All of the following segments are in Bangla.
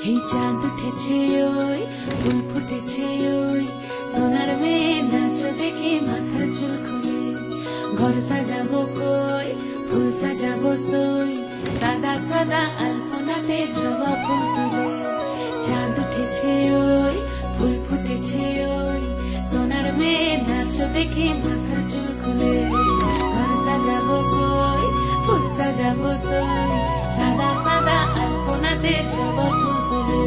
এই চাঁদ উঠেছে ওই ফুল ফুটেছে ওই সোনার মেয়ে নাচ দেখে মাথার চুল খুলে ঘর সাজাবো কই ফুল সাজাবো সই সাদা সাদা আলপনাতে জবা ফুল তুলে চাঁদ উঠেছে ওই ফুল ফুটেছে ওই সোনার মেয়ে নাচ দেখে মাথার চুল খুলে ঘর সাজাবো কই ফুল সাজাবো সই সাদা সাদা আলপনাতে জবা ফুল তুলে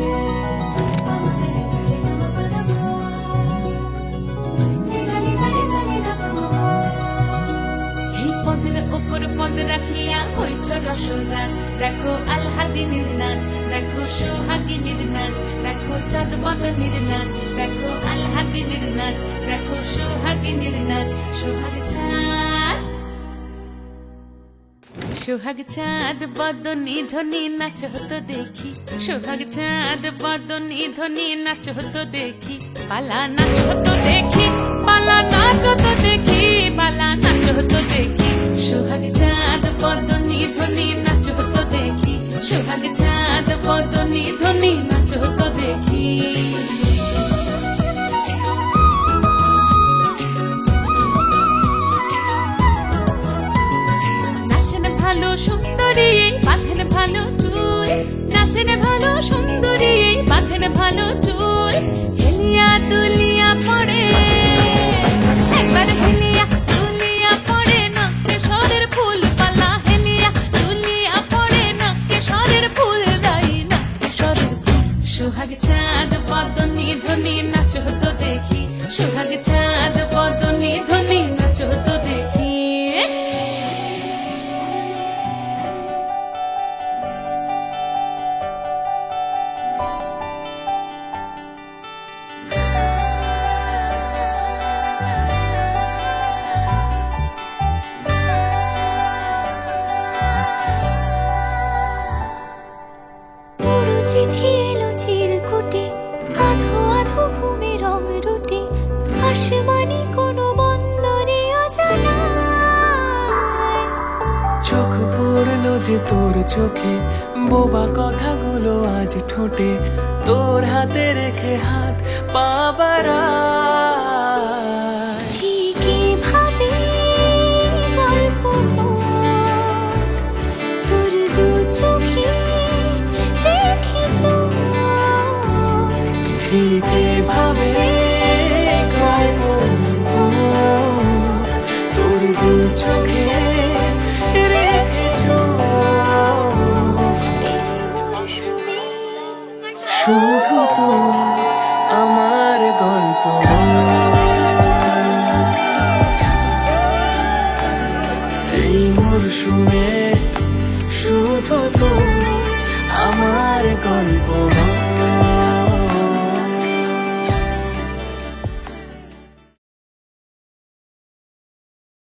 এই পদের উপর পদ রাখিয়া হইছ রসরাজ দেখো আলহাদিনের নাচ দেখো সোহাগিনীর নাচ দেখো চাঁদ বদনের নাচ দেখো আলহাদিনের নাচ দেখো সোহাগিনীর নাচ সোহাগ চাঁদ বদনী ধ্বনি নাচ হতো দেখি সোহাগ চাঁদ বদনী ধ্বনি নাচ হতো দেখি পালা নাচ হতো দেখি পালা নাচ হতো দেখি পালা নাচ হতো দেখি সোহাগ চাঁদ বদনী ধ্বনি নাচ হতো দেখি সোহাগ চাঁদ বদনী ধ্বনি নাচ হতো দেখি ভালো সুন্দরী বাঁধেন ভালো চুল নাচেন ভালো সুন্দরী বাঁধেন ভালো চুল হেলিয়া দুলিয়া পড়ে একবার হেলিয়া দুলিয়া পড়ে না কেশরের ফুল পালা হেলিয়া দুলিয়া পড়ে না কেশরের ফুল দাই না কেশরের ফুল সোহাগ চাঁদ বদনী ধ্বনি নাচ হতো দেখি সোহাগ চাঁদ বদনী ধ্বনি নাচ হতো দেখি চিঠি এলো চিরকুটে আধো আধো ঘুমে রং রুটে আসমানি কোনো বন্দরে অজানা চোখ পড়লো যে তোর চোখে বোবা কথাগুলো আজ ঠোঁটে তোর হাতে রেখে হাত পা বাড়ায় ঠিক এভাবে গল্প তোর দু চোখে রেখে চোখ ঠিক এভাবে গল্প তোর দু চোখে রেখে শুধু তো আমার গল্প এই মরশুমে শুধু তো আমার গল্প